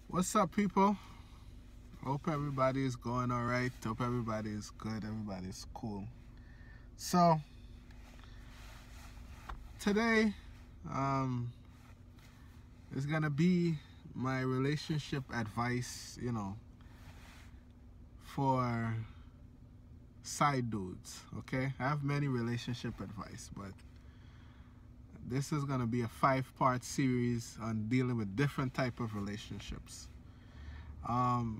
What's up, people? Hope everybody is going all right. Hope everybody is good. Everybody is cool. So today, um, is gonna be my relationship advice. For side dudes. Okay, I have many relationship advice, but this is gonna be a 5-part series on dealing with different type of relationships. Um,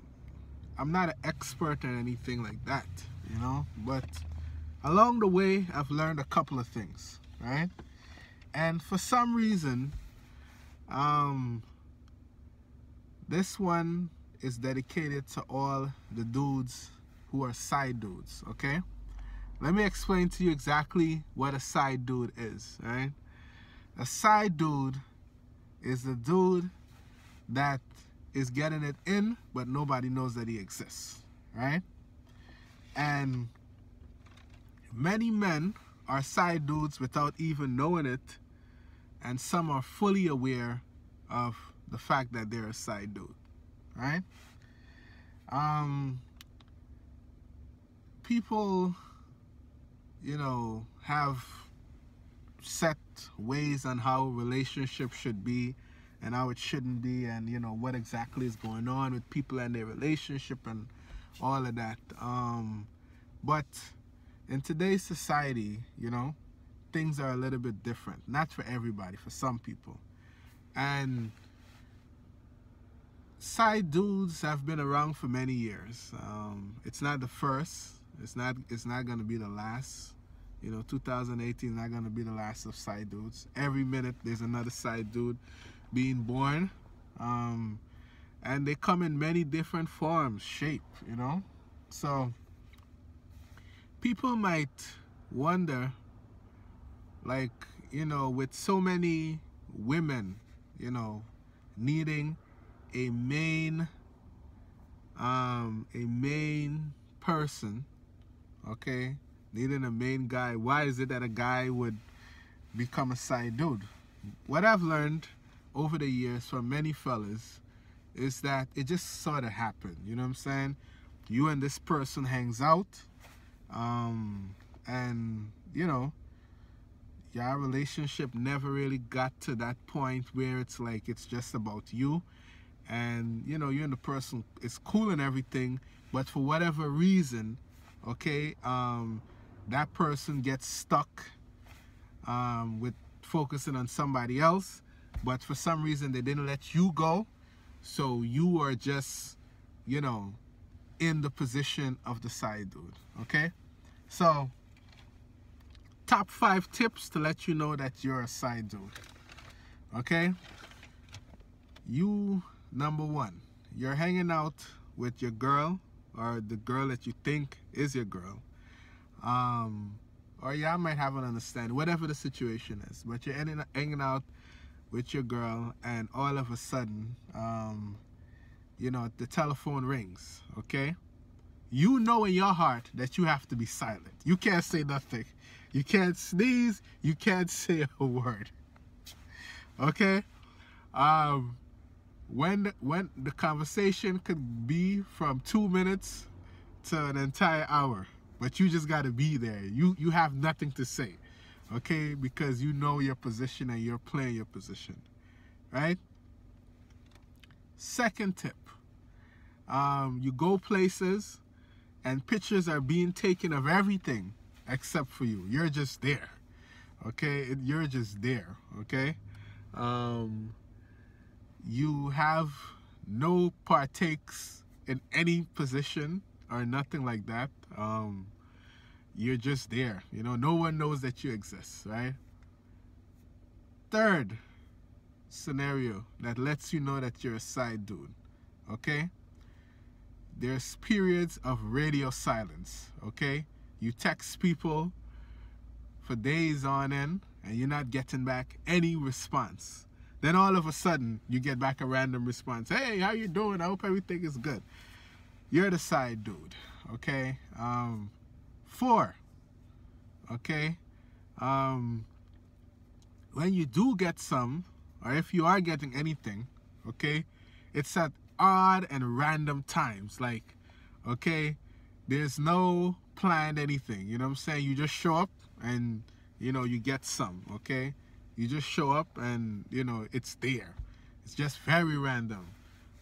I'm not an expert or anything like that, but along the way, I've learned a couple of things, right? And for some reason, um, this one is dedicated to all the dudes who are side dudes, okay? Let me explain to you exactly what a side dude is, right? A side dude is the dude that is getting it in, but nobody knows that he exists, right? And many men are side dudes without even knowing it, and some are fully aware of the fact that they're a side dude, right? People, have set ways on how relationships should be and how it shouldn't be, and what exactly is going on with people and their relationship and all of that. But in today's society, things are a little bit different. Not for everybody, for some people. And side dudes have been around for many years. It's not the first. It's not going to be the last. 2018 is not going to be the last of side dudes. Every minute there's another side dude being born. And they come in many different forms, shape, So people might wonder, like, with so many women, needing a main person, okay, needing a main guy, why is it that a guy would become a side dude? What I've learned over the years from many fellas is that it just sort of happened. You know what I'm saying? You and this person hangs out, and your relationship never really got to that point where it's like it's just about you, and you and the person is cool and everything, but for whatever reason, okay, that person gets stuck with focusing on somebody else, but for some reason they didn't let you go, so you are just in the position of the side dude. Okay, so top 5 tips to let you know that you're a side dude. Okay, number 1, you're hanging out with your girl, or the girl that you think is your girl, or y'all might have an understanding, whatever the situation is, but you're hanging out with your girl, and all of a sudden, the telephone rings, okay? You know in your heart that you have to be silent. You can't say nothing. You can't sneeze. You can't say a word, okay? When the conversation could be from 2 minutes to an entire hour, but you just got to be there. You have nothing to say, okay? Because you know your position and you're playing your position, right? Second tip, you go places and pictures are being taken of everything except for you. You're just there, okay? You're just there, okay? You have no partakes in any position or nothing like that. You're just there. No one knows that you exist, right? Third scenario that lets you know that you're a side dude, okay? There's periods of radio silence, okay? You text people for days on end and you're not getting back any response. Then all of a sudden, you get back a random response. Hey, how you doing? I hope everything is good. You're the side dude, okay? 4, okay? When you do get some, or if you are getting anything, okay, it's at odd and random times. Like, okay, there's no planned anything. You know what I'm saying? You just show up and, you know, you get some, okay? You just show up and, you know, it's there. It's just very random,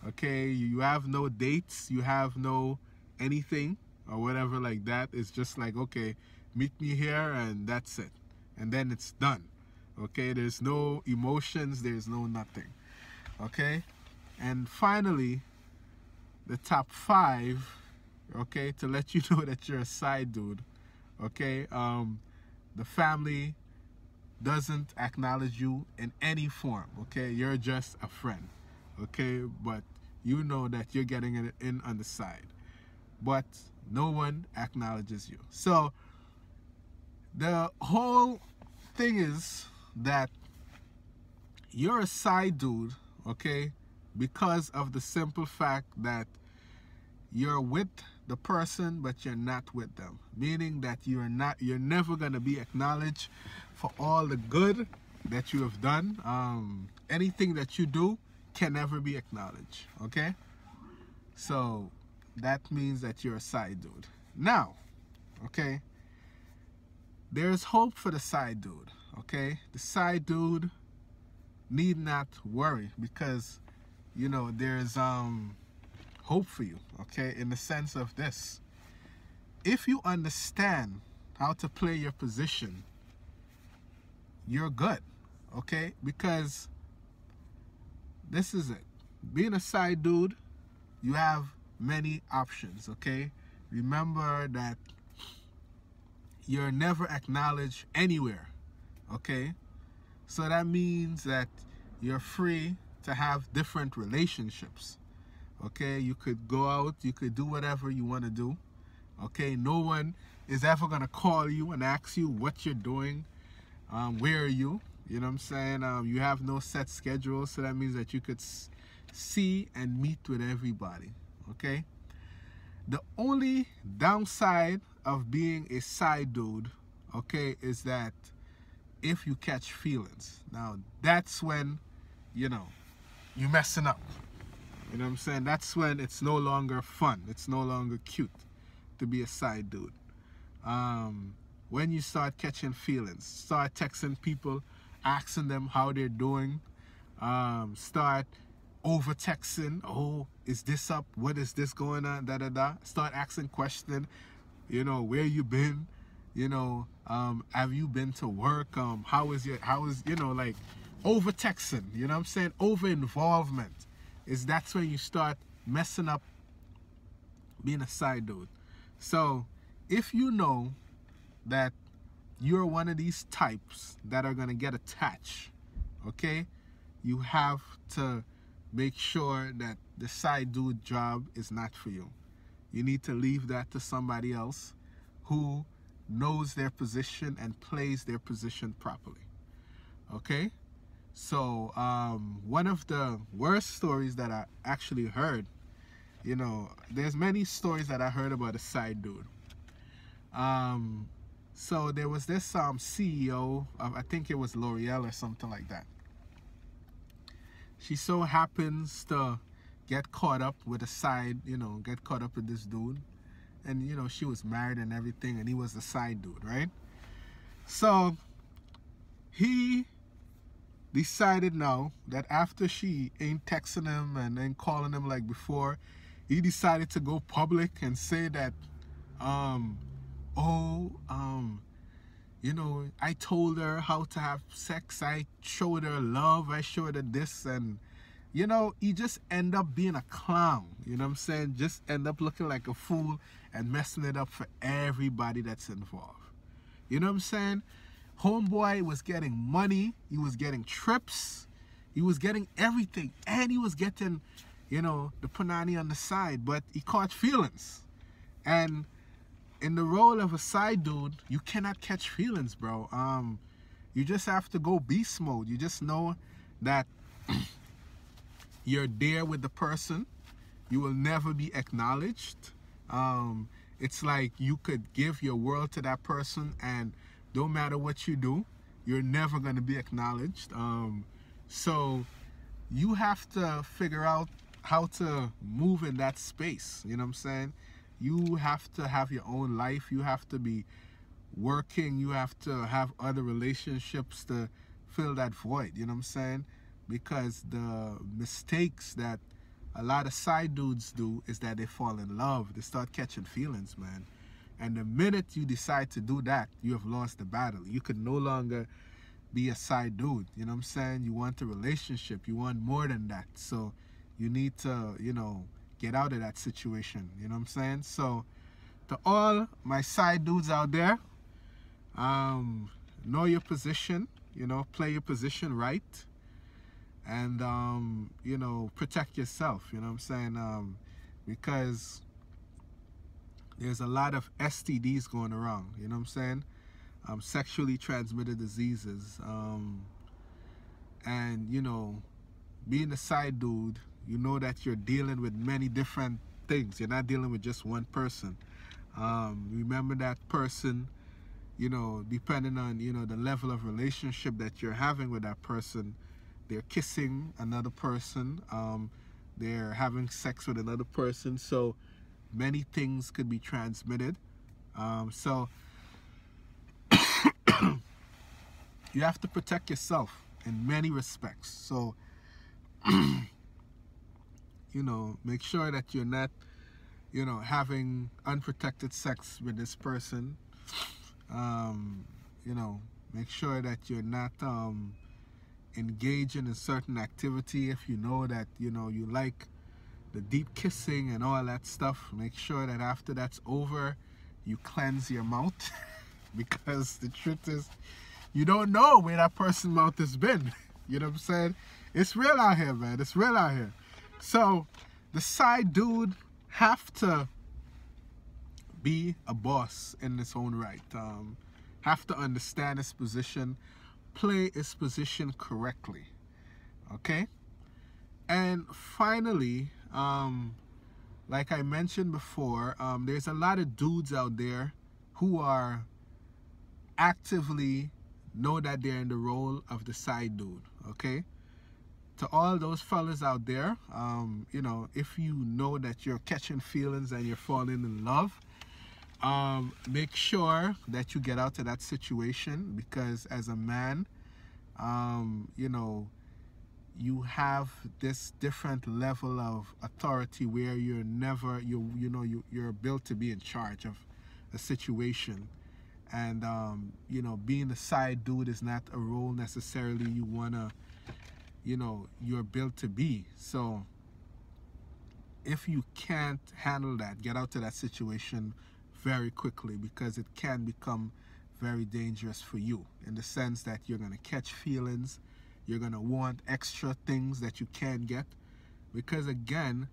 okay? You have no dates. You have no anything or whatever like that. It's just like, okay, meet me here and that's it. And then it's done, okay? There's no emotions. There's no nothing, okay? And finally, the top 5, okay, to let you know that you're a side dude, okay? The family doesn't acknowledge you in any form, okay? You're just a friend, okay? But you know that you're getting it in on the side, but no one acknowledges you. So the whole thing is that you're a side dude, okay, because of the simple fact that you're with the person but you're not with them, meaning that you're never going to be acknowledged for all the good that you have done. Anything that you do can never be acknowledged, okay? So that means that you're a side dude. Now, okay, there's hope for the side dude, okay? The side dude need not worry, because, you know, there's hope for you, okay, in the sense of this: if you understand how to play your position, you're good, okay? Because this is it. Being a side dude, you have many options, okay? Remember that you're never acknowledged anywhere, okay? So that means that you're free to have different relationships, okay? You could go out, you could do whatever you want to do, okay? No one is ever going to call you and ask you what you're doing, where are you, you know what I'm saying? You have no set schedule, so that means that you could see and meet with everybody, okay? The only downside of being a side dude, okay, is that if you catch feelings, now that's when, you know, you're messing up. You know what I'm saying? That's when it's no longer fun. It's no longer cute to be a side dude. When you start catching feelings, start texting people, asking them how they're doing, start over texting, oh, is this up? What is this going on? Da da da. Start asking questions, you know, where you been? You know, have you been to work? How is, you know, like over texting, you know what I'm saying? Over involvement. That's when you start messing up being a side dude. So if you know that you're one of these types that are going to get attached, okay, you have to make sure that the side dude job is not for you. You need to leave that to somebody else who knows their position and plays their position properly, okay? So one of the worst stories that I actually heard, you know, there's many stories that I heard about a side dude. So there was this CEO of, I think it was L'Oreal or something like that. She so happens to get caught up with a side, you know, get caught up with this dude. And, you know, she was married and everything, and he was the side dude, right? So he decided now that after she ain't texting him and ain't calling him like before, he decided to go public and say that, you know, I told her how to have sex, I showed her love, I showed her this, and, you know, he just end up being a clown, you know what I'm saying? Just end up looking like a fool and messing it up for everybody that's involved. You know what I'm saying? Homeboy was getting money, he was getting trips, he was getting everything, and he was getting, you know, the panani on the side, but he caught feelings. And in the role of a side dude, you cannot catch feelings, bro. You just have to go beast mode. You just know that you're there with the person. You will never be acknowledged. It's like you could give your world to that person, and no matter what you do, you're never going to be acknowledged. So you have to figure out how to move in that space. You know what I'm saying? You have to have your own life. You have to be working. You have to have other relationships to fill that void. You know what I'm saying? Because the mistakes that a lot of side dudes do is that they fall in love. They start catching feelings, man. And the minute you decide to do that, you have lost the battle. You could no longer be a side dude. You know what I'm saying? You want a relationship. You want more than that. So you need to, you know, get out of that situation. You know what I'm saying? So to all my side dudes out there, know your position, you know, play your position right. And, you know, protect yourself, you know what I'm saying? Because there's a lot of STDs going around, you know what I'm saying? Sexually transmitted diseases. And, you know, being a side dude, you know that you're dealing with many different things. You're not dealing with just one person. Remember that person, you know, depending on, you know, the level of relationship that you're having with that person, they're kissing another person, they're having sex with another person, so many things could be transmitted. So you have to protect yourself in many respects. So, you know, make sure that you're not, you know, having unprotected sex with this person. You know, make sure that you're not engaging in certain activity. If you know that, you know, you like the deep kissing and all that stuff, make sure that after that's over, you cleanse your mouth. Because the truth is, you don't know where that person's mouth has been. You know what I'm saying? It's real out here, man. It's real out here. So the side dude have to be a boss in his own right. Have to understand his position, play his position correctly. Okay? And finally, like I mentioned before, there's a lot of dudes out there who are actively know that they're in the role of the side dude. Okay? To all those fellas out there, you know, if you know that you're catching feelings and you're falling in love, make sure that you get out of that situation, because as a man, you know, you have this different level of authority where you're never, you're built to be in charge of a situation. And, you know, being a side dude is not a role necessarily you want to, you know, you're built to be. So if you can't handle that, get out of that situation very quickly, because it can become very dangerous for you, in the sense that you're going to catch feelings, you're going to want extra things that you can't get, because again,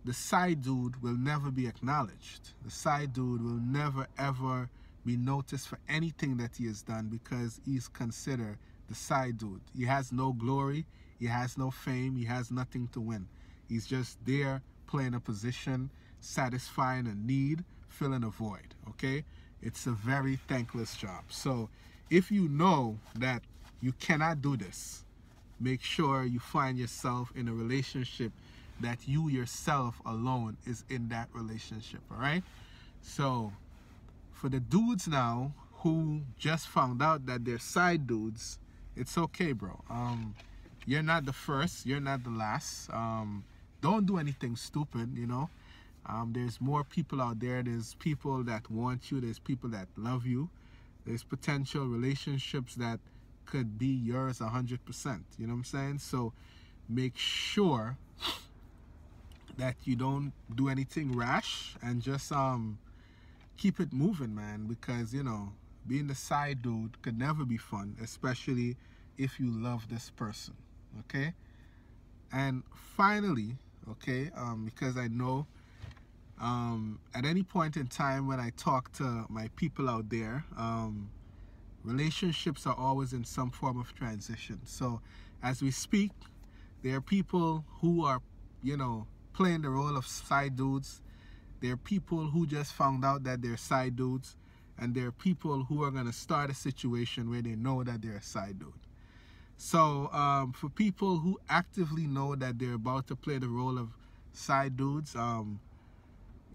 the side dude will never be acknowledged. The side dude will never ever be noticed for anything that he has done, because he's considered the side dude. He has no glory, he has no fame, he has nothing to win. He's just there playing a position, satisfying a need, filling a void. Okay? It's a very thankless job. So if you know that you cannot do this, make sure you find yourself in a relationship that you yourself alone is in that relationship. All right? So for the dudes now who just found out that they're side dudes, it's okay, bro. You're not the first, you're not the last. Don't do anything stupid, you know. There's more people out there. There's people that want you. There's people that love you. There's potential relationships that could be yours 100%. You know what I'm saying? So make sure that you don't do anything rash, and just keep it moving, man, because, you know, being the side dude could never be fun, especially if you love this person. Okay? And finally, okay, because I know at any point in time when I talk to my people out there, relationships are always in some form of transition. So as we speak, there are people who are, you know, playing the role of side dudes. There are people who just found out that they're side dudes, and there are people who are going to start a situation where they know that they're a side dude. So for people who actively know that they're about to play the role of side dudes,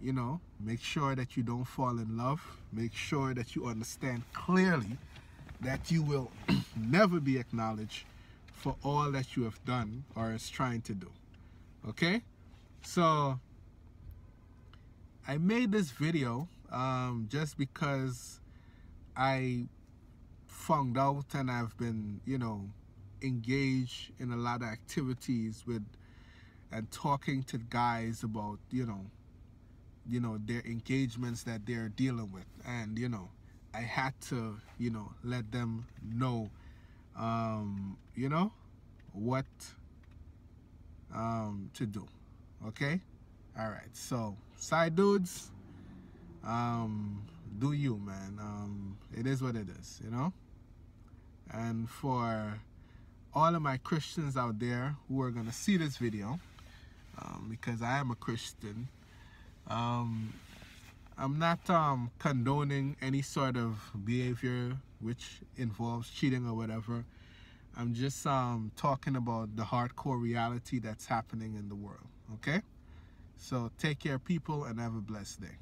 you know, make sure that you don't fall in love. Make sure that you understand clearly that you will never be acknowledged for all that you have done or is trying to do. Okay? So I made this video just because I found out, and I've been, you know, engaged in a lot of activities with and talking to guys about, you know, their engagements that they're dealing with. And, you know, I had to, you know, let them know, you know, what to do. Okay? All right. So, side dudes, do you, man. It is what it is, you know? And for all of my Christians out there who are going to see this video, because I am a Christian, I'm not condoning any sort of behavior which involves cheating or whatever. I'm just talking about the hardcore reality that's happening in the world. Okay? So take care, people, and have a blessed day.